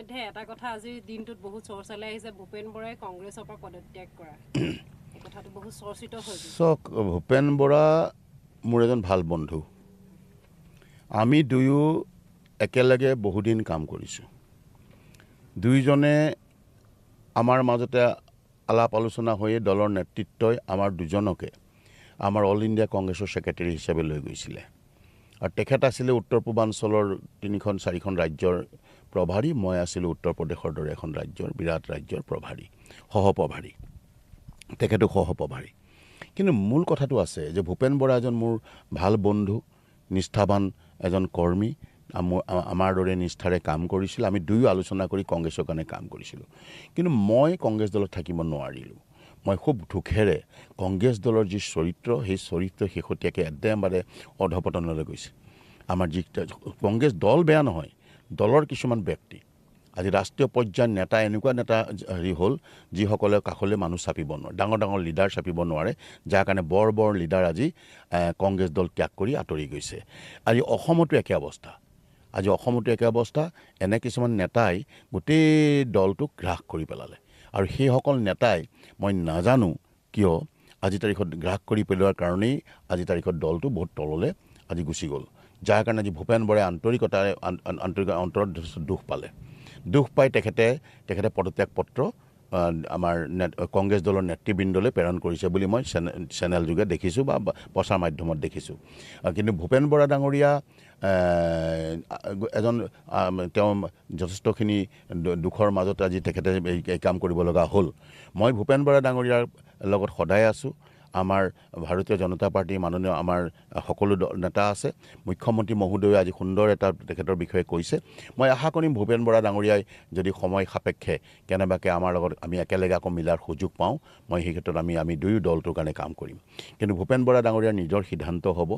ইতিমধ্যে এটা কথা আজিৰ দিনটোত বহুত চৰ্চালৈ আহিছে ভূপেন বৰাই কংগ্ৰেছৰ পৰা পদত্যাগ কৰা এই কথাটো বহুত চৰ্চিত হৈছে চক ভূপেন বৰা মোৰ এজন ভাল বন্ধু আমি দুয়ো একেলগে বহুদিন কাম কৰিছোঁ দুইজনে আমাৰ মাজতে আলাপ আলোচনা হৈয়ে দলৰ নেতৃত্বই আমাৰ দুজনকে আমাৰ অল ইণ্ডিয়া কংগ্ৰেছৰ সেক্ৰেটাৰী হিচাপে লৈ গৈছিলে আৰু তেখেত আছিলে উত্তৰ পূৰ্বাঞ্চলৰ 3-4খন ৰাজ্যৰ প্ৰভাৰী মই আছিলোঁ উত্তৰ প্ৰদেশৰ দৰে এখন ৰাজ্যৰ বিৰাট ৰাজ্যৰ প্ৰভাৰী সহপ্ৰভাৰী তেখেতো সহপ্ৰভাৰী কিন্তু মূল কথাটো আছে যে ভূপেন বৰা এজন মোৰ ভাল বন্ধু নিষ্ঠাবান এজন কৰ্মী আমাৰ দৰে নিষ্ঠাৰে কাম কৰিছিল আমি দুয়ো আলোচনা কৰি কংগ্ৰেছৰ কাৰণে কাম কৰিছিলোঁ কিন্তু মই কংগ্ৰেছ দলত থাকিব নোৱাৰিলোঁ মই খুব দুখেৰে কংগ্ৰেছ দলৰ যি চৰিত্ৰ সেই চৰিত্ৰ শেহতীয়াকৈ একেবাৰে অধপতনলৈ গৈছে আমাৰ যি কংগ্ৰেছ দল বেয়া নহয় দলৰ কিছুমান ব্যক্তি আজি ৰাষ্ট্ৰীয় পৰ্যায়ৰ নেতা এনেকুৱা নেতা হেৰি হ'ল যিসকলে কাষলৈ মানুহ চাপিব নোৱাৰে ডাঙৰ ডাঙৰ লিডাৰ চাপিব নোৱাৰে যাৰ কাৰণে বৰ বৰ লিডাৰ আজি কংগ্ৰেছ দল ত্যাগ কৰি আঁতৰি গৈছে আজি অসমতো একে অৱস্থা এনে কিছুমান নেতাই গোটেই দলটোক গ্ৰাস কৰি পেলালে আৰু সেইসকল নেতাই মই নাজানো কিয় আজি তাৰিখত গ্ৰাস কৰি পেলোৱাৰ কাৰণেই আজি তাৰিখত দলটো বহুত তললৈ আজি গুচি গ'ল যাৰ কাৰণে আজি ভূপেন বৰাই আন্তৰিকতাৰে অন্তৰত দুখ পাই তেখেতে পদত্যাগ পত্ৰ আমাৰ কংগ্ৰেছ দলৰ নেতৃবৃন্দলৈ প্ৰেৰণ কৰিছে বুলি মই চেনেল যোগে দেখিছোঁ বা প্ৰচাৰ মাধ্যমত দেখিছোঁ কিন্তু ভূপেন বৰা ডাঙৰীয়া এজন তেওঁ যথেষ্টখিনি দুখৰ মাজত আজি তেখেতে এই কাম কৰিব লগা হ'ল মই ভূপেন বৰা ডাঙৰীয়াৰ লগত সদায় আছোঁ আমাৰ ভাৰতীয় জনতা পাৰ্টীৰ মাননীয় আমাৰ সকলো নেতা আছে মুখ্যমন্ত্ৰী মহোদয়ে আজি সুন্দৰ এটা তেখেতৰ বিষয়ে কৈছে মই আশা কৰিম ভূপেন বৰা ডাঙৰীয়াই যদি সময় সাপেক্ষে কেনেবাকৈ আমাৰ লগত আমি একেলগে আকৌ মিলাৰ সুযোগ পাওঁ মই সেই ক্ষেত্ৰত আমি দুয়ো দলটোৰ কাৰণে কাম কৰিম কিন্তু ভূপেন বৰা ডাঙৰীয়াৰ নিজৰ সিদ্ধান্ত হ'ব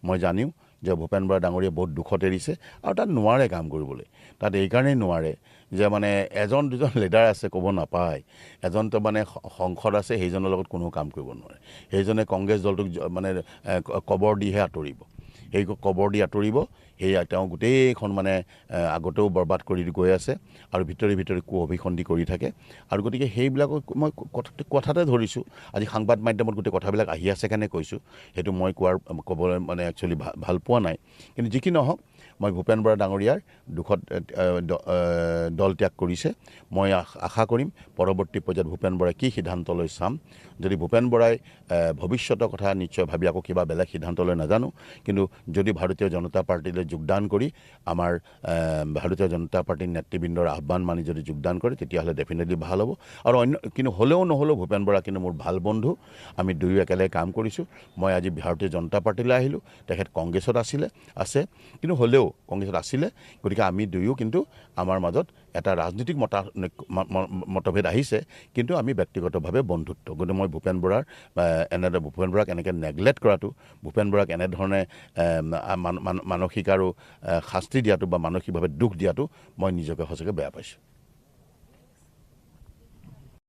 মই জানিও যে ভূপেন বৰা ডাঙৰীয়াই বহুত দুখত এৰিছে আৰু তাত নোৱাৰে কাম কৰিবলৈ তাত এইকাৰণেই নোৱাৰে যে মানে এজন দুজন লিডাৰ আছে ক'ব নাপায় এজনতো মানে সংসদ আছে সেইজনৰ লগত কোনো কাম কৰিব নোৱাৰে সেইজনে কংগ্ৰেছ দলটোক মানে কবৰ দিহে আঁতৰিব সেই কবৰ দি আঁতৰিব সেই তেওঁ গোটেইখন মানে আগতেও বৰবাদ কৰি গৈ আছে আৰু ভিতৰি কু অভিসন্ধি কৰি থাকে আৰু গতিকে সেইবিলাকক মই কথাতে ধৰিছোঁ আজি সংবাদ মাধ্যমত গোটেই কথাবিলাক আহি আছে কাৰণে কৈছোঁ সেইটো মই ক'বলৈ মানে একচুৱেলি ভাল পোৱা নাই কিন্তু যি কি নহওক মই ভূপেন বৰা ডাঙৰীয়াৰ দুখত দল ত্যাগ কৰিছে মই আশা কৰিম পৰৱৰ্তী পৰ্যায়ত ভূপেন বৰাই কি সিদ্ধান্ত লৈ চাম যদি ভূপেন বৰাই ভৱিষ্যতৰ কথা নিশ্চয় ভাবি আকৌ কিবা বেলেগ সিদ্ধান্ত লৈ নাজানো কিন্তু যদি ভাৰতীয় জনতা পাৰ্টীলৈ যোগদান কৰি আমাৰ ভাৰতীয় জনতা পাৰ্টীৰ নেতৃবৃন্দৰ আহ্বান মানি যদি যোগদান কৰে তেতিয়াহ'লে ডেফিনেটলি ভাল হ'ব আৰু কিন্তু হ'লেও ভূপেন বৰা কিন্তু মোৰ ভাল বন্ধু আমি দুয়ো একেলগে কাম কৰিছোঁ মই আজি ভাৰতীয় জনতা পাৰ্টীলৈ আহিলোঁ তেখেত কংগ্ৰেছত আছে কিন্তু হ'লেও কংগ্ৰেছত আছিলে গতিকে আমি দুয়ো কিন্তু আমাৰ মাজত এটা ৰাজনৈতিক মতভেদ আহিছে কিন্তু আমি ব্যক্তিগতভাৱে বন্ধুত্ব গতিকে মই ভূপেন বৰাক এনেকৈ নেগলেক্ট কৰাটো ভূপেন বৰাক এনেধৰণে মানসিক আৰু শাস্তি দিয়াটো বা মানসিকভাৱে দুখ দিয়াটো মই নিজকে সঁচাকৈ বেয়া পাইছোঁ